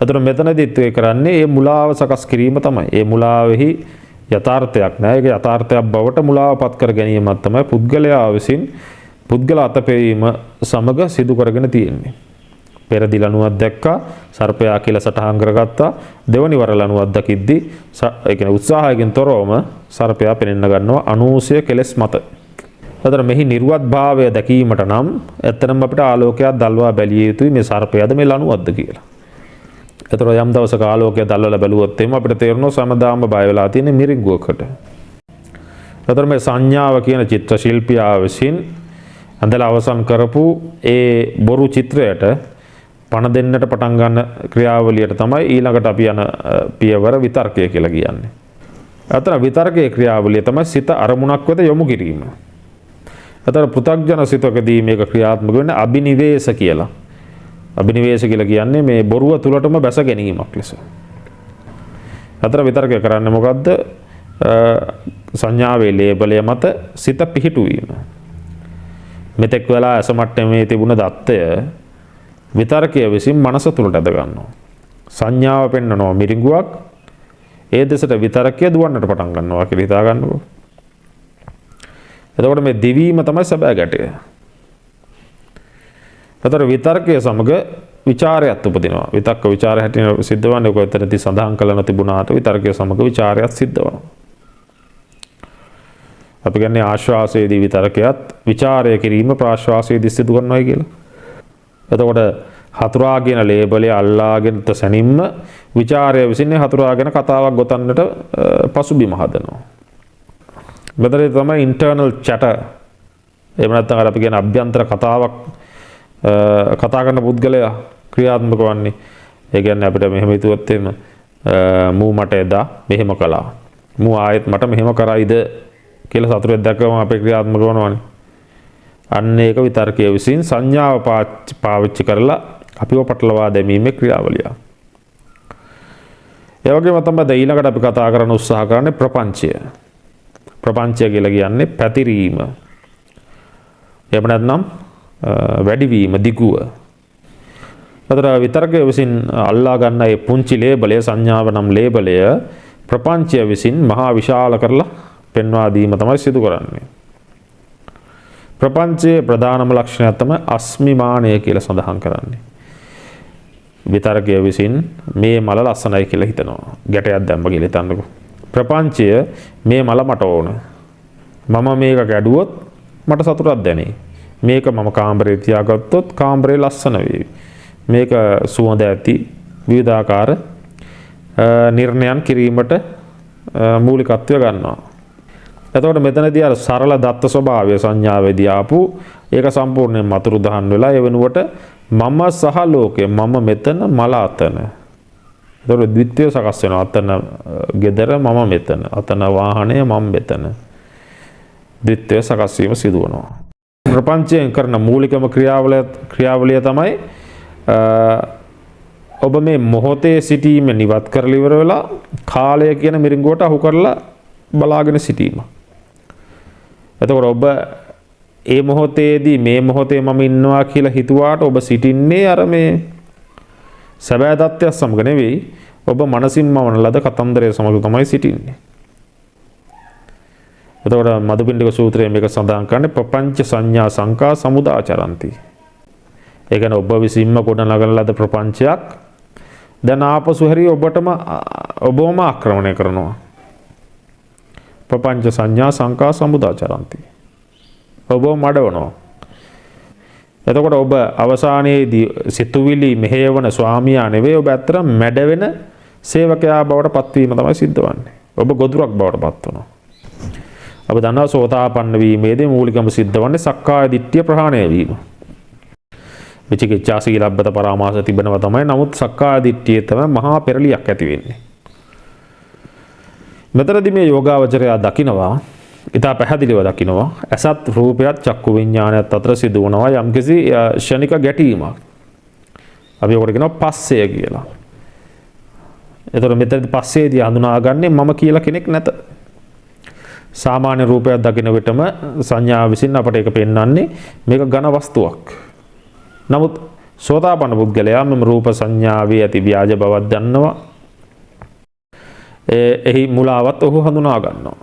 Speaker 1: අතන මෙතනදිත් ඒ කරන්නේ මේ මුලාව සකස් කිරීම තමයි. මේ මුලාවෙහි යථාර්ථයක් නැහැ. ඒක යථාර්ථයක් බවට මුලාවපත් කර ගැනීමක් තමයි පුද්ගලයා විසින් පුද්ගල අතපෙවීම සමග සිදු කරගෙන තියෙන්නේ. පෙරදි ලණුවක් දැක්කා, සර්පයා කියලා සටහන් කරගත්තා. දෙවනි වර ලණුවක් දකිද්දී ඒ කියන්නේ උත්සාහයෙන් තොරවම සර්පයා පෙනෙන්න ගන්නවා අනූසය කෙලස් මත. අතන මෙහි නිර්වත් භාවය දැකීමට නම් ඇත්තටම අපිට ආලෝකයක් දල්වා බැලිය යුතුයි මේ සර්පයාද මේ ලණුවක්ද කියලා. ඒතර යම් දවසක ආලෝකය දැල්වලා බැලුවොත් එimhe අපිට තේරෙනවා සමදාම බය වෙලා තියෙන මිරිඟුවකට. එතකොට මේ සංඥාව කියන චිත්‍ර ශිල්පියා විසින් ඇඳලා අවසන් කරපු ඒ බොරු චිත්‍රයට පණ දෙන්නට පටන් ගන්න ක්‍රියාවලියට තමයි ඊළඟට අපි යන පියවර විතර්කය කියලා කියන්නේ. අතන විතර්කයේ ක්‍රියාවලිය තමයි සිත අරමුණක් වෙත යොමු කිරීම. අතන පෘථග්ජන සිතකදී මේක ක්‍රියාත්මක වෙන්නේ අබිනිවේෂ කියලා. අබිනිවේෂ කියලා කියන්නේ මේ බොරුව තුලටම බැස ගැනීමක් ලෙස. අතන විතර්කය කරන්නේ මොකද්ද? සංඥාවේ ලේබලය මත සිත පිහිටුවීම. මෙතෙක් වෙලා ඇස මට්ටමේ තිබුණ දත්තය විතර්කය විසින් මනස තුලට ඇද ගන්නවා. සංඥාව පෙන්වනවා මිරිඟුවක්. ඒ දෙසට විතර්කය දුවන්නට පටන් ගන්නවා කියලා හිතා ගන්නකො. එතකොට මේ දිවීම තමයි සැබෑ ගැටය. එතකොට විතර්කය සමග විචාරයත් උපදිනවා. විතක්ක විචාරය හැටියට සිද්ධ වන්නේ ඔක එතනදී සඳහන් කළ නොතිබුණාට විතර්කය සමග විචාරයත් සිද්ධ වෙනවා. අපි කියන්නේ ආශ්වාසයේදී විතර්කයත් විචාරය කිරීම ප්‍රාශ්වාසයේදී සිදු කරනවා කියලා. එතකොට හතුරාගෙන ලේබලය අල්ලාගෙන තසනින්ම විචාරය විසින් හතුරාගෙන කතාවක් ගොතන්නට පසුබිම හදනවා. මෙතන තමයි ඉන්ටර්නල් චැටර්. එහෙම නැත්නම් අර අපි කියන අභ්‍යන්තර කතාවක් කතා කරන පුද්ගලයා ක්‍රියාත්මක වන්නේ. ඒ කියන්නේ අපිට මෙහෙම හිතුවත් එහෙම මූ මට එදා මෙහෙම කළා. මූ ආයෙත් මට මෙහෙම කරයිද කියලා සතුටෙන් දැක්කම අපේ ක්‍රියාත්මක වෙනවනේ. අන්න ඒක විතර්කයේ විසින් සංඥාව පාවිච්චි කරලා අපිව පටලවා දැමීමේ ක්‍රියාවලිය. ඒ වගේම තමයි ඊළඟට අපි කතා කරන්න උත්සාහ කරන්නේ ප්‍රපංචය. ප්‍රපංචය කියලා කියන්නේ පැතිරීම. එහෙම නැත්නම් වැඩිවීම දිගුව. අතර විතර්කයේ විසින් අල්ලා ගන්න ඒ පුංචි ලේබලය සංඥාව නම් ලේබලය ප්‍රපංචය විසින් මහා විශාල කරලා පෙන්වා දීම තමයි සිදු කරන්නේ. ප්‍රපංචයේ ප්‍රධානම ලක්ෂණය තමයි අස්මිමානය කියලා සඳහන් කරන්නේ. විතර්කයේ විසින් මේ මල ලස්සනයි කියලා හිතනවා. ගැටයක් දැම්ම කියලා හිතන්නකෝ. ප්‍රපංචය මේ මල මට ඕන. මම මේක ගැඩුවොත් මට සතුටක් දැනේ. මේක මම කාමරේ තියාගත්තොත් කාමරේ ලස්සන වේවි. මේක සුවඳ ඇති විවිධාකාර නිර්ණයන් කිරීමට මූලිකත්වය ගන්නවා. එතකොට මෙතනදී අර සරල දත්ත ස්වභාවය සංඥාවේදී ආපු ඒක සම්පූර්ණයෙන් මතුරු දහන් වෙලා ඒ වෙනුවට මම සහ ලෝකය මම මෙතන මල අතන. එතකොට ද්විත්වය සකස් වෙනවා. අතන gedara මම මෙතන. අතන වාහනය මම මෙතන. ද්විත්වය සකස් වීම සිදු වෙනවා. ප්‍රපංචයෙන් කරන මූලිකම ක්‍රියාවලිය තමයි ඔබ මේ මොහොතේ සිටීම නිවත් කරලා ඉවර වෙලා කාලය කියන මිරිඟුවට අහු කරලා බලාගෙන සිටීම. එතකොට ඔබ ඒ මොහොතේදී මේ මොහොතේ මම ඉන්නවා කියලා හිතුවාට ඔබ සිටින්නේ අර මේ සැබෑ தත්ත්වයක් සමග නෙවෙයි. ඔබ මනසින්ම වන ලද කතන්දරය සමග තමයි සිටින්නේ. එතකොට මදුපිණ්ඩික සූත්‍රයේ මේක සඳහන් කරන්නේ ප්‍රපංච සංඥා සංකා සමුදාචරಂತಿ. ඒ කියන්නේ ඔබ විසින්ම ගොඩනගන ලද ප්‍රපංචයක් දැන් ආපසු හැරි ඔබවම ආක්‍රමණය කරනවා. ප්‍රපංච සංඥා සංකා සමුදාචරಂತಿ. ඔබ මඩවනවා. එතකොට ඔබ අවසානයේදී සිතුවිලි මෙහෙයවන ස්වාමියා නෙවෙයි ඔබ ඇත්තට මැඩවෙන සේවකයා බවට පත්වීම තමයි සිද්ධ වන්නේ. ඔබ ගොදුරක් බවට පත් වෙනවා. අපි දන්නවා සෝතාපන්න වීමේදී මූලිකම සිද්ධ වන්නේ සක්කාය දිට්ඨිය ප්‍රහාණය වීම. විචිකිච්ඡා සීලබ්බත පරාමාස තිබෙනවා තමයි. නමුත් සක්කාය දිට්ඨිය තමයි මහා පෙරලියක් ඇති වෙන්නේ. මෙතනදී මේ යෝගාවචරයා දකිනවා, ඊට පැහැදිලිව දකිනවා අසත් රූපයත් චක්කු විඥානයත් අතර සිදුවනවා යම්කිසි ෂණික ගැටීමක්. අපි ඒකට කියනවා පස්සය කියලා. ඒතර මෙතනදී පස්සේදී හඳුනාගන්නේ මම කියලා කෙනෙක් නැත. සාමාන්‍ය රූපයක් දකින විටම සංඥා විසින් අපට ඒක පෙන්වන්නේ මේක ඝන වස්තුවක්. නමුත් සෝතාපන්න පුද්ගලයා මෙම රූප සංඥාවේ ඇති ව්‍යාජ බවක් දන්නවා. එහි මුලාවත් ඔහු හඳුනා ගන්නවා.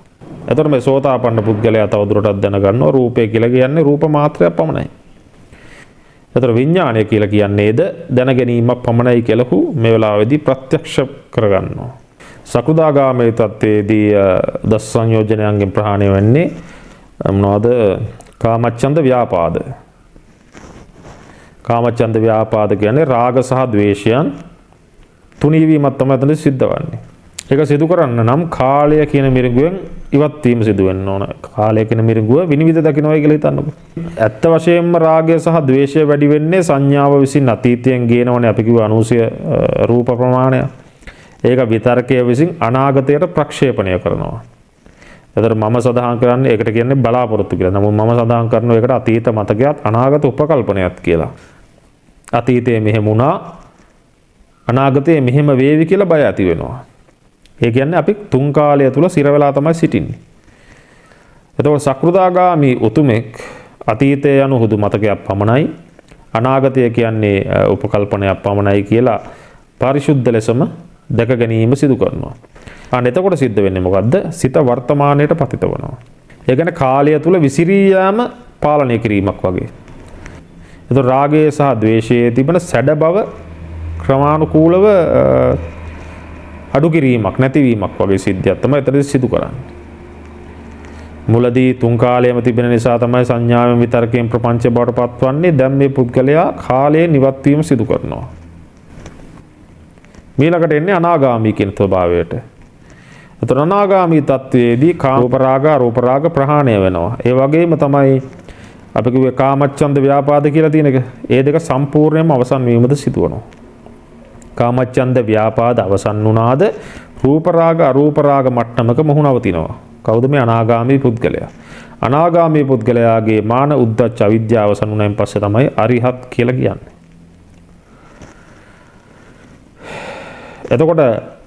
Speaker 1: එතකොට මේ සෝතාපන්න පුද්ගලයා තවදුරටත් දැනගන්නවා රූපය කියලා කියන්නේ රූප මාත්‍රයක් පමණයි. එතකොට විඥානය කියලා කියන්නේද දැන ගැනීමක් පමණයි කියලා ඔහු මේ වෙලාවේදී ප්‍රත්‍යක්ෂ කරගන්නවා. සකුදාගාමී තත්ත්වයේදී දස සංයෝජනයන්ගෙන් ප්‍රහාණය වෙන්නේ මොනවද? කාමච්ඡන්ද ව්‍යාපාද. කාමච්ඡන්ද ව්‍යාපාද කියන්නේ රාග සහ ද්වේෂයන් තුනී වීමක් තමයි එතන සිද්ධ වන්නේ. ඒක සිදු කරන්න නම් කාලය කියන මිරිඟුවෙන් ඉවත් වීම සිදු වෙන්න ඕන. කාලය කියන මිරිඟුව විනිවිද දකින්නයි කියලා හිතන්නකෝ. ඇත්ත වශයෙන්ම රාගය සහ ද්වේෂය වැඩි වෙන්නේ සංඥාව විසින් අතීතයෙන් ගේනවනේ අපි කිව්ව 90 රූප ප්‍රමාණය. ඒක විතර්කයේ විසින් අනාගතයට ප්‍රක්ෂේපණය කරනවා. එතකොට මම සඳහන් කරන්නේ ඒකට කියන්නේ බලාපොරොත්තු කියලා. නමුත් මම සඳහන් කරන එකට අතීත මතකයක් අනාගත උපකල්පනයක් කියලා. අතීතයේ මෙහෙම වුණා අනාගතයේ මෙහෙම වේවි කියලා බය ඇති වෙනවා. ඒ කියන්නේ අපි තුන් කාලය තුල සිර වෙලා තමයි සිටින්නේ. එතකොට සක්‍රුදාගාමි උතුමෙක් අතීතය යනු හුදු මතකයක් පමණයි අනාගතය කියන්නේ උපකල්පනයක් පමණයි කියලා පරිශුද්ධ ලෙසම දැක ගැනීම සිදු කරනවා. අන්න එතකොට සිද්ධ වෙන්නේ මොකද්ද? සිත වර්තමානයට පතිත වෙනවා. ඒ කියන්නේ කාලය තුල විසිරී යාම පාලනය කිරීමක් වගේ. එතකොට රාගය සහ ද්වේෂයේ තිබෙන සැඩ බව ක්‍රමානුකූලව අඩු කිරීමක් නැතිවීමක් වගේ සිද්ධියක් තමයි එතනදී සිදු කරන්නේ. මුලදී තුන් කාලයම තිබෙන නිසා තමයි සංඥාවෙන් විතර්කයෙන් ප්‍රපංච බවට පත්වන්නේ. දැන් මේ පුද්ගලයා කාලයේ නිවත් වීම සිදු කරනවා. ඊළඟට එන්නේ අනාගාමී කියන ස්වභාවයට. එතන අනාගාමී තත්වයේදී කාම රූප රාග ප්‍රහාණය වෙනවා. ඒ වගේම තමයි අපි කිව්වේ කාමච්ඡන්ද ව්‍යාපාද කියලා තියෙන එක. ඒ දෙක සම්පූර්ණයෙන්ම අවසන් වීමද සිදු වෙනවා. කාමච්ඡන්ද ව්‍යාපාද අවසන් වුණාද රූප රාග අරූප රාග මට්ටමක මොහු නවතිනවා. කවුද මේ අනාගාමී පුද්ගලයා? අනාගාමී පුද්ගලයාගේ මාන උද්දච්ච අවිද්‍යාව අවසන් වුණායින් පස්සේ තමයි අරිහත් කියලා කියන්නේ. එතකොට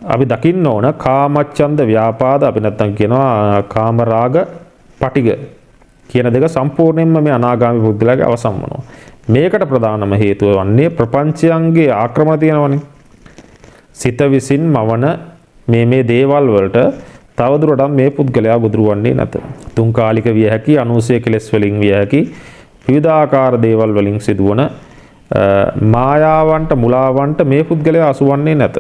Speaker 1: අපි දකින්න ඕන කාමච්ඡන්ද ව්‍යාපාද අපි නැත්තම් කියනවා කාම රාග පටිග කියන දෙක සම්පූර්ණයෙන්ම මේ අනාගාමී පුද්ගලයාගේ අවසන් වෙනවා. මේකට ප්‍රධානම හේතුව වන්නේ ප්‍රපංචයන්ගේ ආක්‍රමණ තියෙනවනේ. සිත විසින් මවන මේ දේවල් වලට තවදුරටත් මේ පුද්ගලයා ගොදුරු වන්නේ නැත. තුන් කාලික විය හැකි අනුසය කෙලස් වලින් විය හැකි විවිධාකාර දේවල් වලින් සිදුවන මායාවන්ට මුලාවන්ට මේ පුද්ගලයා අසු වන්නේ නැත.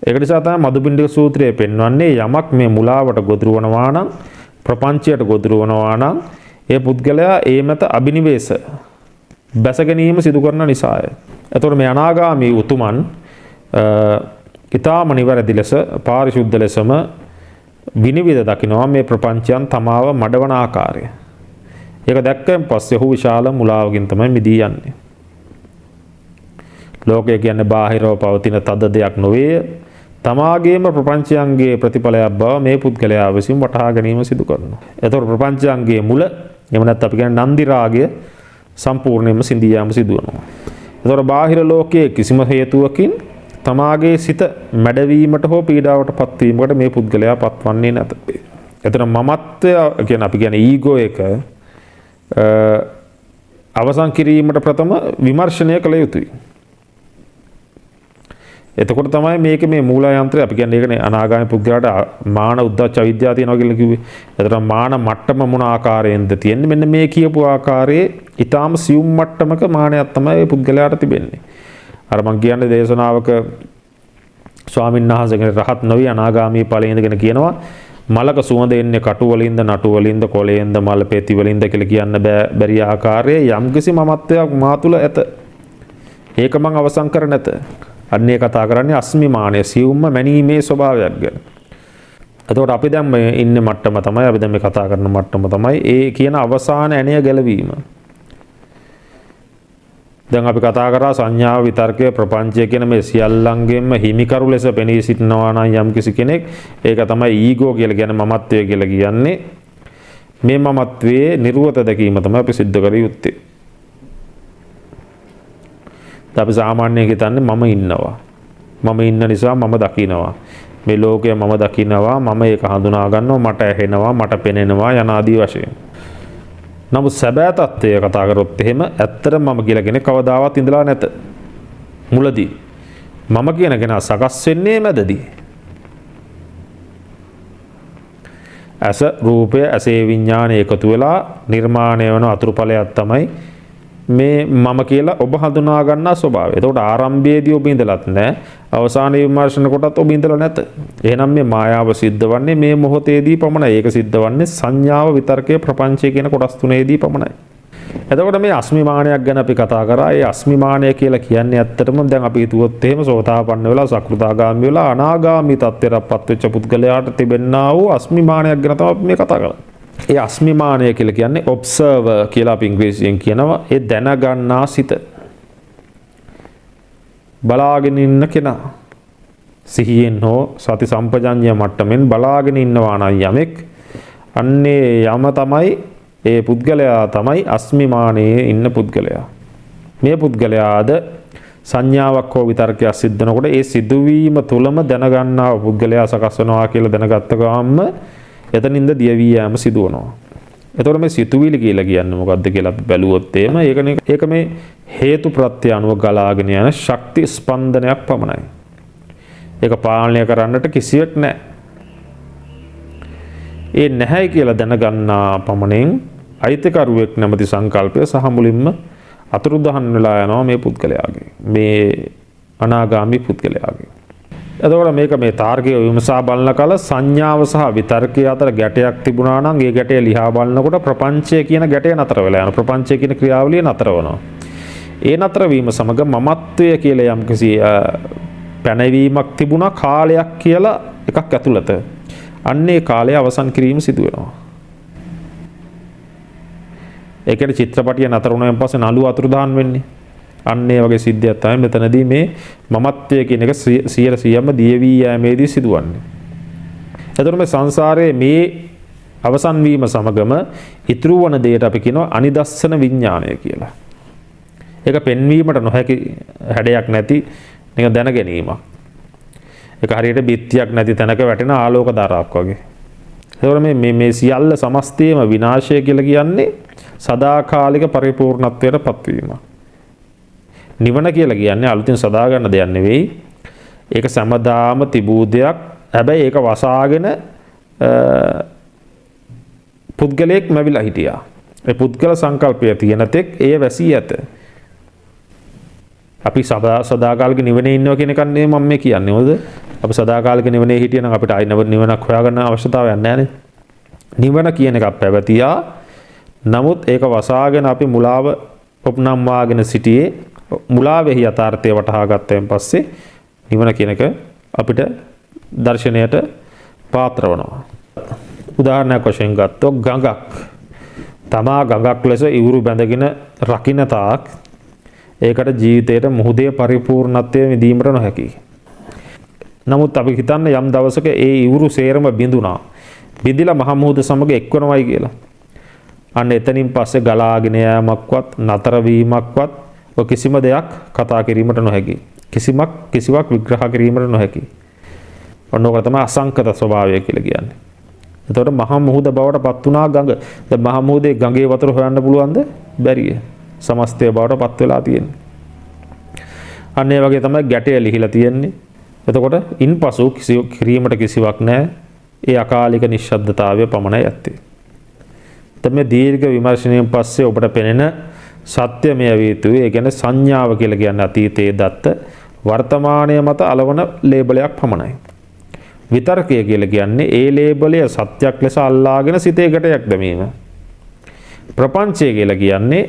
Speaker 1: ඒක නිසා තමයි මදුපිණ්ඩික සූත්‍රයේ පෙන්වන්නේ යමක් මේ මුලාවට ගොදුරු වනවා නම් ප්‍රපංචයට ගොදුරු වනවා නම් ඒ පුද්ගලයා ඒ මත අබිනිවේෂ බැස ගැනීම සිදු කරන නිසාය. එතකොට මේ අනාගාමී උතුමන් ඊටාම නිවැරදි ලෙස පාරිශුද්ධ ලෙසම විනිවිද දකිනවා මේ ප්‍රපංචයන් තමාව මඩවන ආකාරය. ඒක දැක්කෙන් පස්සේ ඔහු විශාල මුලාවකින් තමයි මිදී යන්නේ. ලෝකය කියන්නේ බාහිරව පවතින තද දෙයක් නොවේ. තමාගේම ප්‍රපංචයන්ගේ ප්‍රතිඵලයක් බව මේ පුද්ගලයා විසින් වටහා ගැනීම සිදු කරනවා. එතකොට ප්‍රපංචයන්ගේ මුල එහෙම නැත්නම් අපි කියන්නේ නන්දි රාගය සම්පූර්ණයෙන්ම සිඳී යාම සිදු වෙනවා. එතකොට බාහිර ලෝකයේ කිසිම හේතුවකින් තමාගේ සිත මැඩවීමට හෝ පීඩාවට පත්වීමකට මේ පුද්ගලයා පත්වන්නේ නැත. එතන මමත්වය කියන අපි කියන්නේ ඊගෝ එක අවසන් කිරීමට ප්‍රථම විමර්ශනය කළ යුතුයි. එතකොට තමයි මේක මේ මූල යන්ත්‍රය අපි කියන්නේ ඒකනේ අනාගාමී පුද්ගලයාට මාන උද්දච්ච අවිද්‍යාව තියෙනවා කියලා කිව්වේ. එතන මාන මට්ටම මොන ආකාරයෙන්ද තියෙන්නේ? මෙන්න මේ කියපු ආකාරයේ ඊටාම සියුම් මට්ටමක මානයක් තමයි මේ පුද්ගලයාට තිබෙන්නේ. අර මං කියන්නේ දේශනාවක ස්වාමීන් වහන්සේ කෙනෙක් රහත් නොවි අනාගාමී ඵලයේ ඉඳගෙන කියනවා මලක සුවඳ එන්නේ කටු වලින්ද නටු වලින්ද කොළයෙන්ද මල් පෙති වලින්ද කියලා කියන්න බැරි ආකාරයේ යම්කිසි මමත්වයක් මා තුළ ඇත. ඒක මං අවසන් කර නැත. අන්නේ කතා කරන්නේ අස්මිමානය සියුම්ම මැනීමේ ස්වභාවයක් ගැන. එතකොට අපි දැන් මේ ඉන්නේ මට්ටම තමයි අපි දැන් මේ කතා කරන මට්ටම තමයි ඒ කියන අවසාන ඇණය ගැලවීම. දැන් අපි කතා කරා සංඥාව විතර්කය ප්‍රපංචය කියන මේ සියල්ලංගෙම හිමිකරු ලෙස පෙනී සිටිනවා නම් යම්කිසි කෙනෙක් ඒක තමයි ඊගෝ කියලා කියන්නේ මමත්වය කියලා කියන්නේ. මේ මමත්වයේ නිර්වත දැකීම තමයි අපි සිද්ධ කර යුත්තේ. අපි සාමාන්‍යයෙන් හිතන්නේ මම ඉන්නවා. මම ඉන්න නිසා මම දකිනවා. මේ ලෝකය මම දකිනවා. මම ඒක හඳුනා ගන්නවා. මට ඇහෙනවා. මට පෙනෙනවා යන ආදී වශයෙන්. නමුත් සැබෑ තත්ත්වය කතා කරොත් එහෙම ඇත්තටම මම කියලා කෙනෙක් කවදාවත් ඉඳලා නැත. මුලදී මම කියන කෙනා සකස් වෙන්නේ මැදදී. ඇස රූපය ඇසේ විඥානය එකතු වෙලා නිර්මාණය වන අතුරුඵලයක් තමයි මේ මම කියලා ඔබ හඳුනා ගන්නා ස්වභාවය. එතකොට ආරම්භයේදී ඔබ ඉඳලත් නැහැ. අවසානයේ විමර්ශන කොටත් ඔබ ඉඳලා නැත. එහෙනම් මේ මායාව සිද්ධ වන්නේ මේ මොහොතේදී පමණයි. ඒක සිද්ධ වන්නේ සංඥාව විතර්කයේ ප්‍රපංචය කියන කොටස් තුනේදී පමණයි. එතකොට මේ අස්මිමානයක් ගැන අපි කතා කරා. ඒ අස්මිමානය කියලා කියන්නේ ඇත්තටම දැන් අපි හිතුවොත් එහෙම සෝතාපන්න වෙලා සකෘදාගාමී වෙලා අනාගාමී තත්ත්වයටපත් වෙච්ච පුද්ගලයාට තිබෙන්නා වූ අස්මිමානයක් ගැන තමයි අපි මේ කතා කරන්නේ. ඒ අස්මිමානය කියලා කියන්නේ ඔබ්සර්වර් කියලා අපි ඉංග්‍රීසියෙන් කියනවා. ඒ දැනගන්නා සිත. බලාගෙන ඉන්න කෙනා. සිහියෙන් හෝ සති සම්පජඤ්ඤය මට්ටමින් බලාගෙන ඉන්නවා නම් යමෙක් අන්නේ යම තමයි ඒ පුද්ගලයා තමයි අස්මිමානයේ ඉන්න පුද්ගලයා. මේ පුද්ගලයාද සංඥාවක් හෝ විතර්කයක් සිද්ධ වෙනකොට ඒ සිදුවීම තුලම දැනගන්නා පුද්ගලයා සකස් වෙනවා කියලා දැනගත්ත ගමන්ම එතනින්ද දියවී යෑම සිදු වෙනවා. එතකොට මේ සිතුවිලි කියලා කියන්නේ මොකක්ද කියලා අපි බැලුවොත් ඒක මේ හේතු ප්‍රත්‍ය අනුව ගලාගෙන යන ශක්ති ස්පන්දනයක් පමණයි. ඒක පාලනය කරන්නට කිසිවක් නැහැ. ඒ නැහැයි කියලා දැනගන්නා පමණින් අයිතිකරුවෙක් නැමැති සංකල්පය සහ මුලින්ම අතුරුදහන් වෙලා යනවා මේ පුද්ගලයාගේ. මේ අනාගාමී පුද්ගලයාගේ. එතකොට මේක මේ තාර්කික විමසා බලන කල සංඥාව සහ විතර්කයේ අතර ගැටයක් තිබුණා නම් ඒ ගැටය ලියා බලනකොට ප්‍රපංචය කියන ගැටය නතර වෙලා යනවා. ප්‍රපංචය කියන ක්‍රියාවලිය නතර වෙනවා. ඒ නතර වීම සමග මමත්වය කියලා යම්කිසි පැනවීමක් තිබුණා කාලයක් කියලා එකක් ඇතුළත. අන්නේ කාලය අවසන් කිරීම සිදු වෙනවා. ඒ කියන්නේ චිත්‍රපටිය නතර වුණාන් පස්සේ නළුව අතුරුදහන් වෙන්නේ. අන්න ඒ වගේ සිද්ධියක් තමයි මෙතනදී මේ මමත්වය කියන එක 100%ම දියවී යෑමේදී සිදුවන්නේ. එතකොට මේ සංසාරයේ මේ අවසන් වීම සමගම ඉතුරු වන දෙයට අපි කියනවා අනිදස්සන විඥානය කියලා. ඒක පෙන්වීමට නොහැකි හැඩයක් නැති නිකන් දැන ගැනීමක්. ඒක හරියට බිත්තියක් නැති තැනක වැටෙන ආලෝක ධාරාවක් වගේ. එතකොට මේ සියල්ල සමස්තයේම විනාශය කියලා කියන්නේ සදාකාලික පරිපූර්ණත්වයට පත්වීම. නිවන කියලා කියන්නේ අලුතින් සදා ගන්න දෙයක් නෙවෙයි. ඒක සමදාම තිබූ දෙයක්. හැබැයි ඒක වසාගෙන පුද්ගලයෙක් මැවිලා හිටියා. ඒ පුද්ගල සංකල්පය තියෙන තෙක් ඒ වැසී ඇත. අපි සදාකාලික නිවනේ ඉන්නවා කියන එක නෙමෙයි මම මේ කියන්නේ. මොකද අපි සදාකාලික නිවනේ හිටියනම් අපිට ආයි නිවනක් හොයාගන්න අවශ්‍යතාවයක් නැහැ නේ. නිවන කියන එකක් පැවතියා. නමුත් ඒක වසාගෙන අපි මුලාව උපනම් වාගෙන සිටියේ මුලාවෙහි යථාර්ථය වටහා ගත්තෙන් පස්සේ නිවන කියන එක අපිට දර්ශනයට පාත්‍ර වෙනවා. උදාහරණයක් වශයෙන් ගත්තොත් ගඟක්. තමා ගඟක් ලෙස ඉවුරු බැඳගෙන රකින්න තාක් ඒකට ජීවිතයේ මුහුදේ පරිපූර්ණත්වය විඳීමට නොහැකියි. නමුත් අපි හිතන්න යම් දවසක ඒ ඉවුරු සේරම බිඳුණා. බිඳිලා මහ මුහුද සමග එක්වනවයි කියලා. අන්න එතනින් පස්සේ ගලාගෙන යෑමක්වත් නතර වීමක්වත් ඔය කිසිම දෙයක් කතා කිරීමට නොහැකි. කිසිවක් විග්‍රහ කිරීමට නොහැකි. ඔන්න ඔක තමයි අසංකත ස්වභාවය කියලා කියන්නේ. එතකොට මහ මුහුද බවට පත් වුණා ගඟ. දැන් මහ මුහුදේ ගඟේ වතුර හොයන්න පුළුවන්ද? බැරිය. සමස්තය බවට පත් වෙලා තියෙන්නේ. අන්න ඒ වගේ තමයි ගැටය ලිහිලා තියෙන්නේ. එතකොට ඉන්පසු කිරීමට කිසිවක් නැහැ. ඒ අකාලික නිශ්ශබ්දතාවය පමණයි ඇත්තේ. මේ දීර්ඝ විමර්ශනයෙන් පස්සේ ඔබට පෙනෙන සත්‍ය මේ විය යුතුයි. ඒ කියන්නේ සංඥාව කියලා කියන්නේ අතීතයේ දත්ත වර්තමානයේ මත අලවන ලේබලයක් පමණයි. විතර්කය කියලා කියන්නේ ඒ ලේබලය සත්‍යක් ලෙස අල්ලාගෙන සිතේ ගැටයක් දැමීම. ප්‍රපංචය කියලා කියන්නේ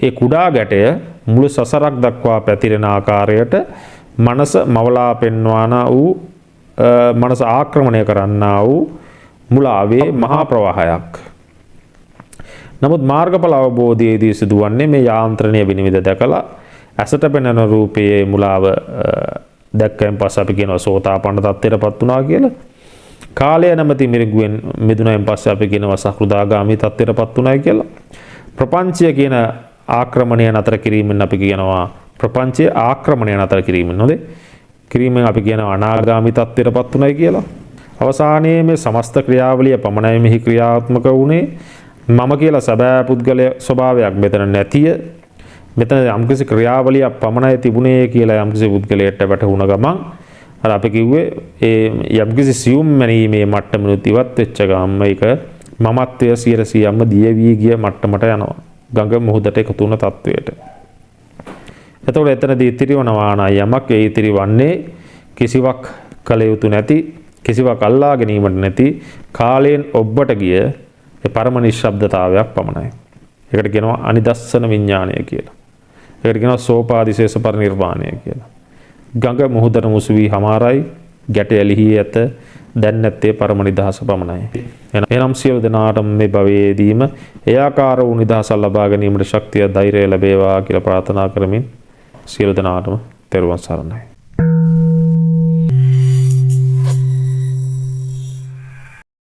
Speaker 1: ඒ කුඩා ගැටය මුළු සසරක් දක්වා පැතිරෙන ආකාරයට මනස මවලා පෙන්වනා වූ මනස ආක්‍රමණය කරන්නා වූ මුලාවේ මහා ප්‍රවාහයක්. නමුත් මාර්ගඵල අවබෝධයේදී සිදුවන්නේ මේ යාන්ත්‍රණය විනිවිද දැකලා ඇසට පෙනෙන රූපයේ මුලාව දැක්කයන් පස්සේ අපි කියනවා සෝතාපන්න තත්ත්වයටපත් වුණා කියලා. කාලය නැමැති මිරිඟුවෙන් මිදුණෙන් පස්සේ අපි කියනවා සකෘදාගාමී තත්ත්වයටපත් වුණායි කියලා. ප්‍රපංචය කියන ආක්‍රමණය නතර කිරීමෙන් අපි කියනවා ප්‍රපංචයේ ආක්‍රමණය නතර කිරීමෙන් නොදේ කිරීමෙන් අපි කියනවා අනාගාමී තත්ත්වයටපත් වුණායි කියලා. අවසානයේ මේ සමස්ත ක්‍රියාවලිය පමණයි මෙහි ක්‍රියාත්මක වුණේ. මම කියලා සැබෑ පුද්ගල ස්වභාවයක් මෙතන නැතිය. මෙතන යම්කිසි ක්‍රියාවලියක් පමණයි තිබුණේ කියලා යම්කිසි පුද්ගලයට වැටහුණ ගමන් අර අපි කිව්වේ ඒ යම්කිසි සියුම් මැනීමේ මට්ටමනුත් ඉවත් වෙච්ච ගමන් මේක මමත්වය 100%ම දියවී ගිය මට්ටමට යනවා. ගඟ මුහුදට එකතු වුණ තත්වයට. එතකොට එතනදී ඉතිරිවනවා නම් යමක් ඒ ඉතිරිවන්නේ කිසිවක් කළ යුතු නැති කිසිවක් අල්ලා ගැනීමට නැති කාලයෙන් ඔබට ගිය ඒ පරම නිශ්ශබ්දතාවයක් පමණයි. ඒකට කියනවා අනිදස්සන විඥානය කියලා. ඒකට කියනවා සෝපාදිශේෂ පරිනිර්වාණය කියලා. ගඟ මුහුදට මුසු වී හමාරයි ගැට ඇලිහි ඇත දැන් නැත්තේ පරම නිදහස පමණයි. එනම් සියලු දෙනාටම මේ භවයේදීම ඒ ආකාර වූ නිදහස ලබා ගැනීමට ශක්තිය ධෛර්යය ලැබේවා කියලා ප්‍රාර්ථනා කරමින් සියලු දෙනාටම තෙරුවන් සරණයි.